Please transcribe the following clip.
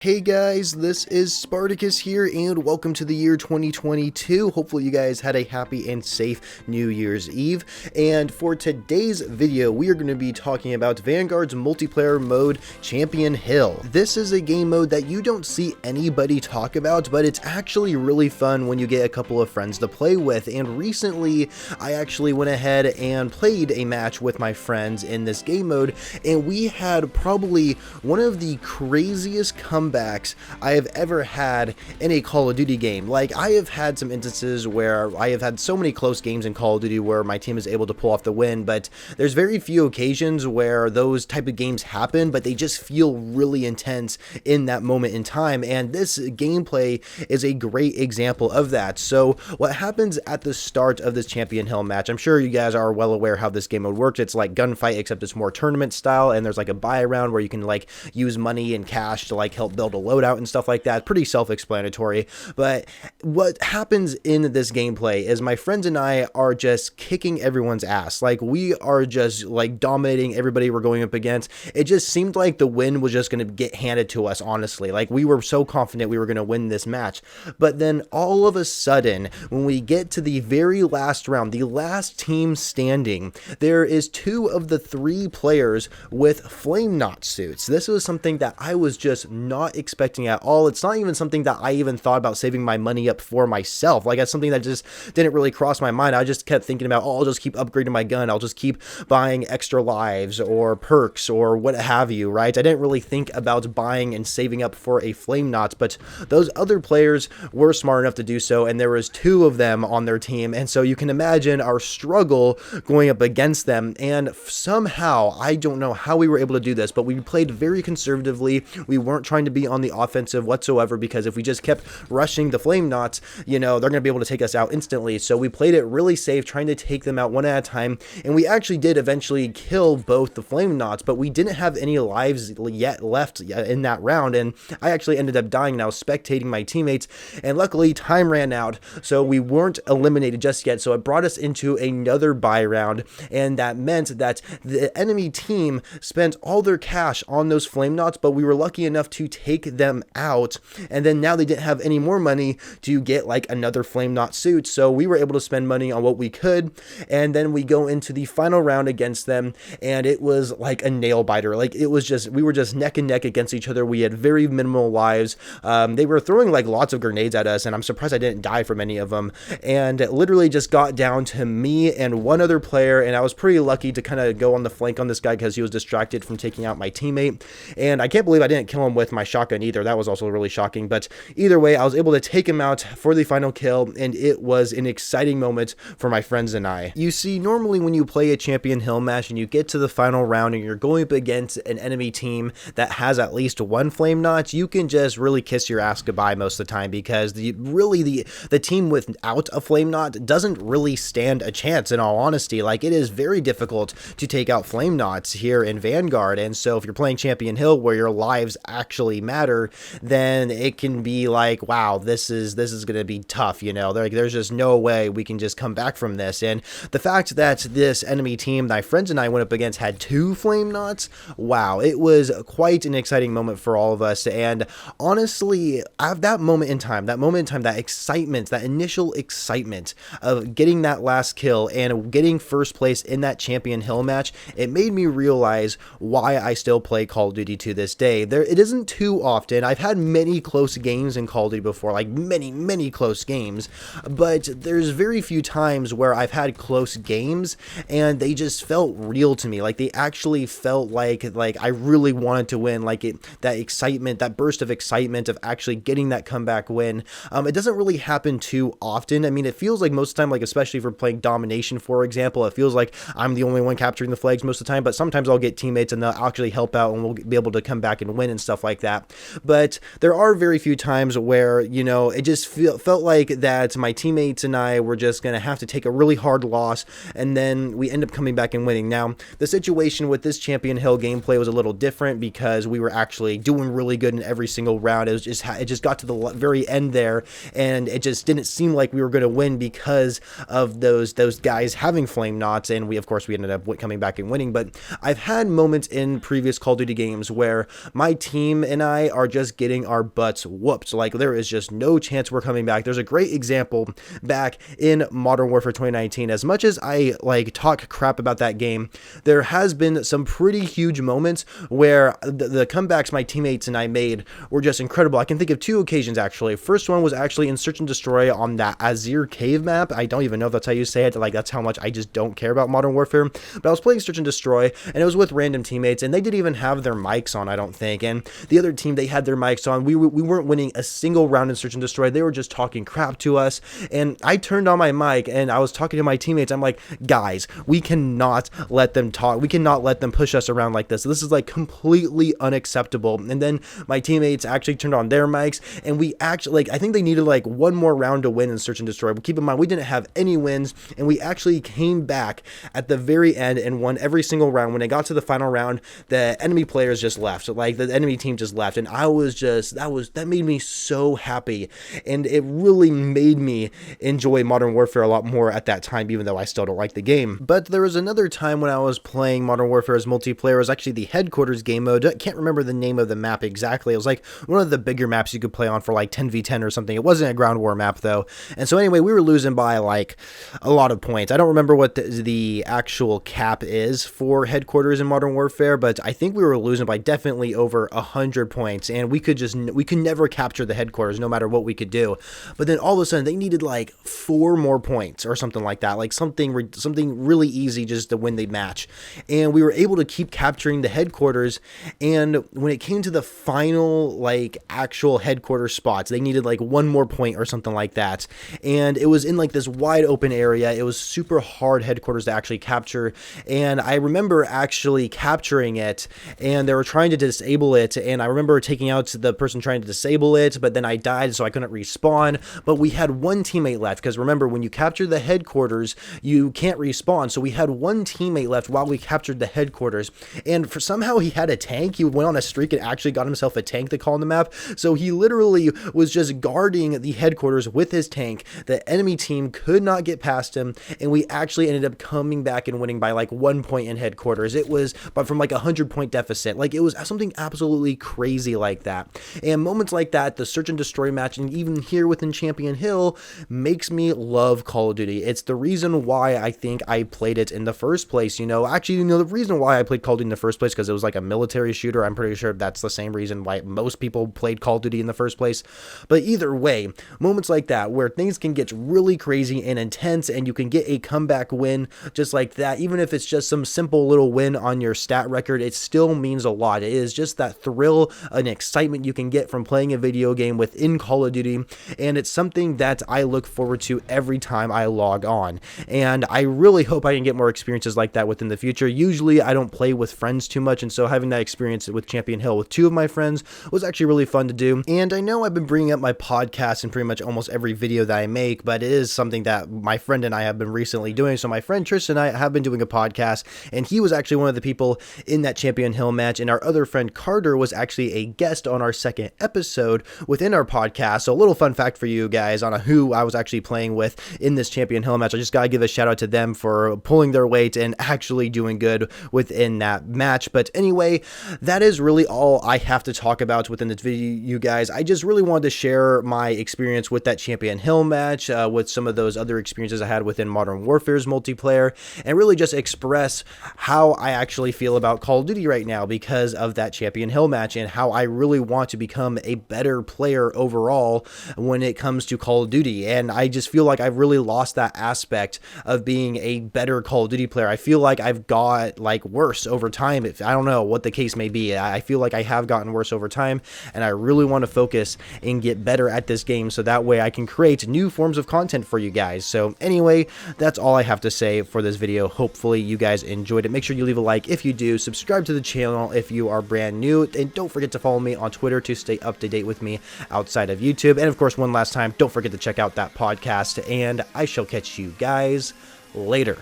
Hey guys, this is Spartacus here and welcome to the year 2022. Hopefully you guys had a happy and safe New Year's Eve. And for today's video, we are going to be talking about Vanguard's multiplayer mode, Champion Hill. This is a game mode that you don't see anybody talk about, but it's actually really fun when you get a couple of friends to play with. And recently, I actually went ahead and played a match with my friends in this game mode, and we had probably one of the craziest comebacks I have ever had in a Call of Duty game. Like, I have had some instances where I have had so many close games in Call of Duty where my team is able to pull off the win, but there's very few occasions where those type of games happen, but they just feel really intense in that moment in time, and this gameplay is a great example of that. So what happens at the start of this Champion Hill match, I'm sure you guys are well aware how this game mode works. It's like gunfight, except it's more tournament style, and there's like a buy round where you can like use money and cash to like help build a loadout and stuff like that. Pretty self-explanatory. But what happens in this gameplay is my friends and I are just kicking everyone's ass. Like, we are just like dominating everybody we're going up against. It just seemed like the win was just going to get handed to us, honestly. Like, we were so confident we were going to win this match. But then all of a sudden, when we get to the very last round, the last team standing, there is two of the three players with flame knot suits. This was something that I was just not expecting at all. It's not even something that I even thought about saving my money up for myself. Like, that's something that just didn't really cross my mind. I just kept thinking about, oh, I'll just keep upgrading my gun. I'll just keep buying extra lives or perks or what have you, right? I didn't really think about buying and saving up for a flame knot, but those other players were smart enough to do so, and there was two of them on their team, and so you can imagine our struggle going up against them. And somehow, I don't know how we were able to do this, but we played very conservatively. We weren't trying to be on the offensive whatsoever, because if we just kept rushing the flame knots, you know, they're going to be able to take us out instantly. So we played it really safe, trying to take them out one at a time, and we actually did eventually kill both the flame knots, but we didn't have any lives yet left in that round, and I actually ended up dying, and I was spectating my teammates, and luckily time ran out, so we weren't eliminated just yet. So it brought us into another buy round, and that meant that the enemy team spent all their cash on those flame knots, but we were lucky enough to take them out, and then now they didn't have any more money to get like another flame knot suit, so we were able to spend money on what we could, and then we go into the final round against them, and it was like a nail biter. Like, it was just, we were just neck and neck against each other. We had very minimal lives. They were throwing like lots of grenades at us, and I'm surprised I didn't die from any of them, and it literally just got down to me and one other player, and I was pretty lucky to kind of go on the flank on this guy because he was distracted from taking out my teammate, and I can't believe I didn't kill him with my shotgun either. That was also really shocking, but either way, I was able to take him out for the final kill, and it was an exciting moment for my friends and I. You see, normally when you play a Champion Hill match and you get to the final round and you're going up against an enemy team that has at least one flame knot, you can just really kiss your ass goodbye most of the time, because the team without a flame knot doesn't really stand a chance, in all honesty. Like, it is very difficult to take out flame knots here in Vanguard, and so if you're playing Champion Hill where your lives actually matter, then it can be like, wow, this is going to be tough, you know. There's just no way we can just come back from this. And the fact that this enemy team my friends and I went up against had two flame knots, wow, it was quite an exciting moment for all of us. And honestly, at that moment in time, that excitement, that initial excitement of getting that last kill and getting first place in that Champion Hill match, it made me realize why I still play Call of Duty to this day. It isn't too often. I've had many close games in Call of Duty before, like many close games, but there's very few times where I've had close games and they just felt real to me. Like, they actually felt like I really wanted to win. Like, that excitement, that burst of excitement of actually getting that comeback win. It doesn't really happen too often. I mean, it feels like most of the time, like especially for playing domination, for example, it feels like I'm the only one capturing the flags most of the time, but sometimes I'll get teammates and they'll actually help out and we'll be able to come back and win and stuff like that. But there are very few times where, you know, it just felt like that my teammates and I were just going to have to take a really hard loss, and then we end up coming back and winning. Now, the situation with this Champion Hill gameplay was a little different because we were actually doing really good in every single round. It just got to the very end there, and it just didn't seem like we were going to win because of those guys having flame knots, and of course we ended up coming back and winning. But I've had moments in previous Call of Duty games where my team and I are just getting our butts whooped. Like, there is just no chance we're coming back. There's a great example back in Modern Warfare 2019. As much as I like talk crap about that game, there has been some pretty huge moments where the comebacks my teammates and I made were just incredible. I can think of two occasions, actually. First one was actually in Search and Destroy on that Azir cave map. I don't even know if that's how you say it. Like, that's how much I just don't care about Modern Warfare. But I was playing Search and Destroy, and it was with random teammates, and they didn't even have their mics on, I don't think. And the other team, they had their mics on. We weren't winning a single round in Search and Destroy. They were just talking crap to us. And I turned on my mic, and I was talking to my teammates. I'm like, guys, we cannot let them talk. We cannot let them push us around like this. This is like completely unacceptable. And then my teammates actually turned on their mics, and we actually, like, I think they needed like one more round to win in Search and Destroy. But keep in mind, we didn't have any wins, and we actually came back at the very end and won every single round. When it got to the final round, the enemy players just left. Like, the enemy team just left, and I was just, that made me so happy, and it really made me enjoy Modern Warfare a lot more at that time, even though I still don't like the game. But there was another time when I was playing Modern Warfare as multiplayer. It was actually the headquarters game mode. I can't remember the name of the map exactly. It was like one of the bigger maps you could play on for like 10v10 or something. It wasn't a ground war map though. And so anyway, we were losing by like a lot of points. I don't remember what the actual cap is for headquarters in Modern Warfare, but I think we were losing by definitely over 100 points, and we could never capture the headquarters no matter what we could do. But then all of a sudden they needed like 4 more points or something like that, like something really easy just to win the match. And we were able to keep capturing the headquarters, and when it came to the final like actual headquarters spots, they needed like 1 more point or something like that. And it was in like this wide open area. It was super hard headquarters to actually capture, and I remember actually capturing it, and they were trying to disable it, and I remember taking out the person trying to disable it, but then I died, so I couldn't respawn. But we had 1 teammate left, because remember, when you capture the headquarters, you can't respawn. So we had 1 teammate left while we captured the headquarters, and for somehow he had a tank. He went on a streak and actually got himself a tank to call on the map. So he literally was just guarding the headquarters with his tank. The enemy team could not get past him, and we actually ended up coming back and winning by like 1 point in headquarters. It was but from like a 100-point deficit. Like, it was something absolutely crazy like that. And moments like that, the Search and Destroy match, and even here within Champion Hill, makes me love Call of Duty. It's the reason why I think I played it in the first place. Actually, the reason why I played Call of Duty in the first place, because it was like a military shooter. I'm pretty sure that's the same reason why most people played Call of Duty in the first place. But either way, moments like that where things can get really crazy and intense, and you can get a comeback win just like that, even if it's just some simple little win on your stat record, it still means a lot. It is just that thrill and excitement you can get from playing a video game within Call of Duty, and it's something that I look forward to every time I log on. And I really hope I can get more experiences like that within the future. Usually I don't play with friends too much, and so having that experience with Champion Hill with 2 of my friends was actually really fun to do. And I know I've been bringing up my podcast in pretty much almost every video that I make, but it is something that my friend and I have been recently doing. So my friend Tristan and I have been doing a podcast, and he was actually one of the people in that Champion Hill match, and our other friend Carter was actually a guest on our 2nd episode within our podcast. So a little fun fact for you guys on who I was actually playing with in this Champion Hill match. I just gotta give a shout out to them for pulling their weight and actually doing good within that match. But anyway, that is really all I have to talk about within this video, you guys. I just really wanted to share my experience with that Champion Hill match, with some of those other experiences I had within Modern Warfare's multiplayer, and really just express how I actually feel about Call of Duty right now because of that Champion Hill match, and how I really want to become a better player overall when it comes to Call of Duty. And I just feel like I've really lost that aspect of being a better Call of Duty player. I feel like I've got like worse over time. I don't know what the case may be. I feel like I have gotten worse over time, and I really want to focus and get better at this game, so that way I can create new forms of content for you guys. So anyway, that's all I have to say for this video. Hopefully you guys enjoyed it. Make sure you leave a like if you do, subscribe to the channel if you are brand new, and don't forget to follow me on Twitter to stay up to date with me outside of YouTube. And of course, one last time, don't forget to check out that podcast, and I shall catch you guys later.